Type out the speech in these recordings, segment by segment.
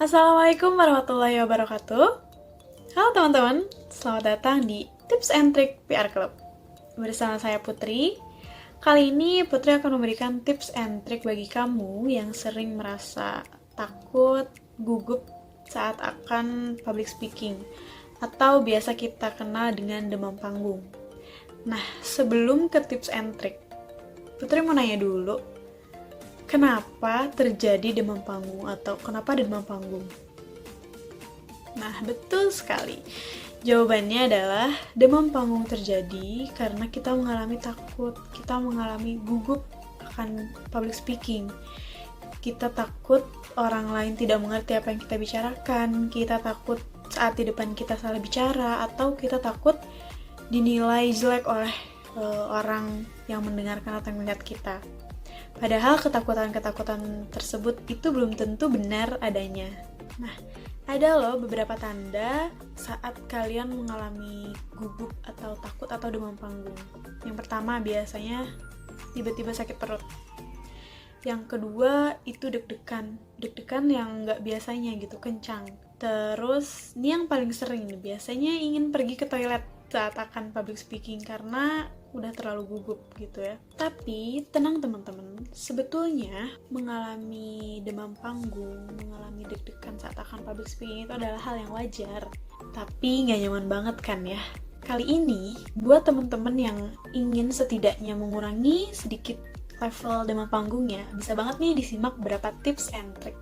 Assalamualaikum warahmatullahi wabarakatuh. Halo teman-teman, selamat datang di Tips and Trick PR Club. Bersama saya Putri. Kali ini Putri akan memberikan tips and trick bagi kamu yang sering merasa takut, gugup saat akan public speaking, atau biasa kita kenal dengan demam panggung. Nah, sebelum ke tips and trick, Putri mau nanya dulu, kenapa terjadi demam panggung atau kenapa demam panggung? Nah, betul sekali. Jawabannya adalah demam panggung terjadi karena kita mengalami takut, kita mengalami gugup akan public speaking. Kita takut orang lain tidak mengerti apa yang kita bicarakan, kita takut saat di depan kita salah bicara, atau kita takut dinilai jelek oleh orang yang mendengarkan atau yang melihat kita. Padahal ketakutan-ketakutan tersebut itu belum tentu benar adanya. Nah, ada loh beberapa tanda saat kalian mengalami gugup atau takut atau demam panggung. Yang pertama biasanya tiba-tiba sakit perut. Yang kedua itu deg-degan yang nggak biasanya gitu, kencang. Terus ini yang paling sering nih, biasanya ingin pergi ke toilet saat akan public speaking karena udah terlalu gugup gitu ya. Tapi tenang teman-teman, sebetulnya mengalami demam panggung, mengalami deg-degan saat akan public speaking itu adalah hal yang wajar. Tapi nggak nyaman banget kan ya. Kali ini buat teman-teman yang ingin setidaknya mengurangi sedikit level demam panggungnya, bisa banget nih disimak beberapa tips and trick.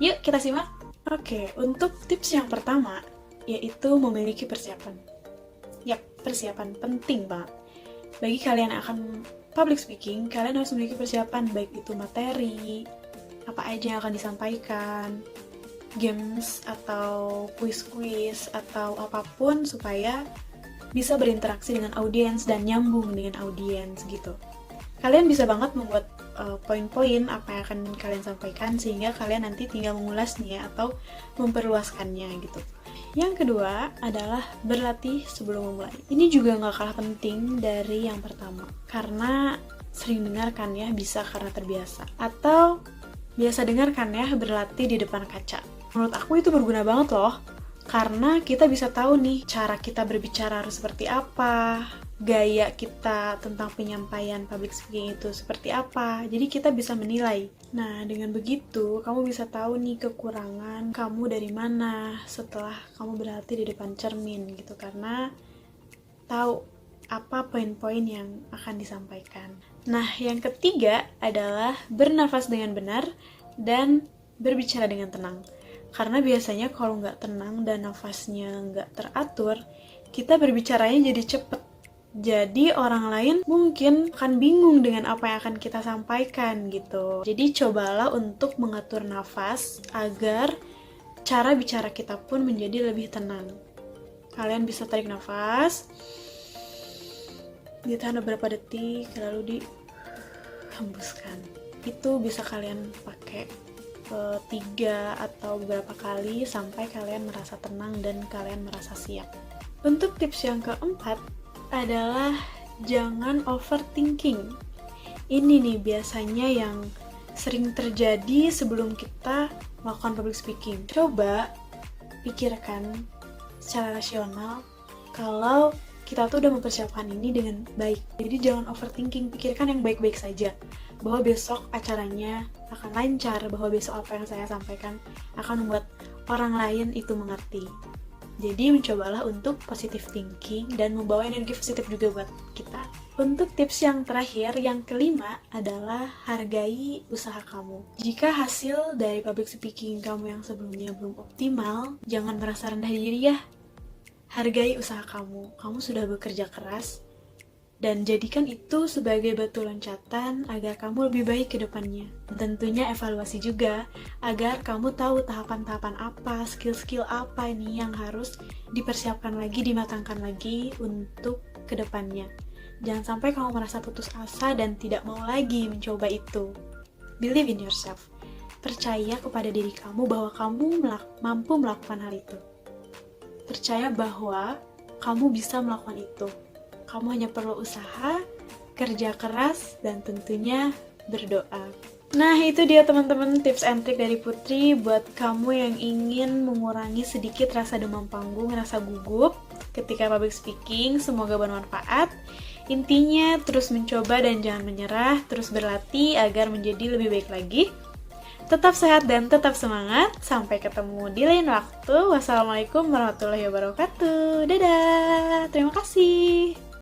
Yuk kita simak. Oke, untuk tips yang pertama yaitu memiliki persiapan. Yap, persiapan penting banget. Bagi kalian yang akan public speaking, kalian harus memiliki persiapan, baik itu materi, apa aja yang akan disampaikan, games atau quiz-quiz atau apapun supaya bisa berinteraksi dengan audiens dan nyambung dengan audiens gitu. Kalian bisa banget membuat poin-poin apa yang akan kalian sampaikan sehingga kalian nanti tinggal mengulasnya atau memperluaskannya gitu. Yang kedua adalah berlatih sebelum memulai. Ini juga nggak kalah penting dari yang pertama. Karena sering dengarkan ya, bisa karena terbiasa. Atau biasa dengarkan ya, berlatih di depan kaca. Menurut aku itu berguna banget loh. Karena kita bisa tahu nih, cara kita berbicara harus seperti apa, gaya kita tentang penyampaian public speaking itu seperti apa. Jadi kita bisa menilai. Nah, dengan begitu, kamu bisa tahu nih kekurangan kamu dari mana setelah kamu berlatih di depan cermin gitu. Karena tahu apa poin-poin yang akan disampaikan. Nah, yang ketiga adalah bernafas dengan benar dan berbicara dengan tenang. Karena biasanya kalau nggak tenang dan nafasnya nggak teratur, kita berbicaranya jadi cepet. Jadi orang lain mungkin akan bingung dengan apa yang akan kita sampaikan gitu. Jadi cobalah untuk mengatur nafas agar cara bicara kita pun menjadi lebih tenang. Kalian bisa tarik nafas, ditahan beberapa detik, lalu dihembuskan. Itu bisa kalian pakai 3 atau beberapa kali sampai kalian merasa tenang dan kalian merasa siap. Untuk tips yang keempat adalah jangan overthinking. Ini nih biasanya yang sering terjadi sebelum kita melakukan public speaking. Coba pikirkan secara rasional kalau kita tuh udah mempersiapkan ini dengan baik. Jadi jangan overthinking, pikirkan yang baik-baik saja. Bahwa besok acaranya akan lancar, bahwa besok apa yang saya sampaikan akan membuat orang lain itu mengerti. Jadi mencobalah untuk positive thinking dan membawa energi positif juga buat kita. Untuk tips yang terakhir, yang kelima adalah hargai usaha kamu. Jika hasil dari public speaking kamu yang sebelumnya belum optimal, jangan merasa rendah diri ya. Hargai usaha kamu. Kamu sudah bekerja keras dan jadikan itu sebagai batu loncatan agar kamu lebih baik ke depannya. Dan tentunya evaluasi juga agar kamu tahu tahapan-tahapan apa, skill-skill apa ini yang harus dipersiapkan lagi, dimatangkan lagi untuk ke depannya. Jangan sampai kamu merasa putus asa dan tidak mau lagi mencoba itu. Believe in yourself. Percaya kepada diri kamu bahwa kamu mampu melakukan hal itu. Percaya bahwa kamu bisa melakukan itu. Kamu hanya perlu usaha, kerja keras, dan tentunya berdoa. Nah, itu dia teman-teman tips and trick dari Putri buat kamu yang ingin mengurangi sedikit rasa demam panggung, rasa gugup ketika public speaking. Semoga bermanfaat. Intinya terus mencoba dan jangan menyerah, terus berlatih agar menjadi lebih baik lagi. Tetap sehat dan tetap semangat. Sampai ketemu di lain waktu. Wassalamualaikum warahmatullahi wabarakatuh. Dadah. Terima kasih.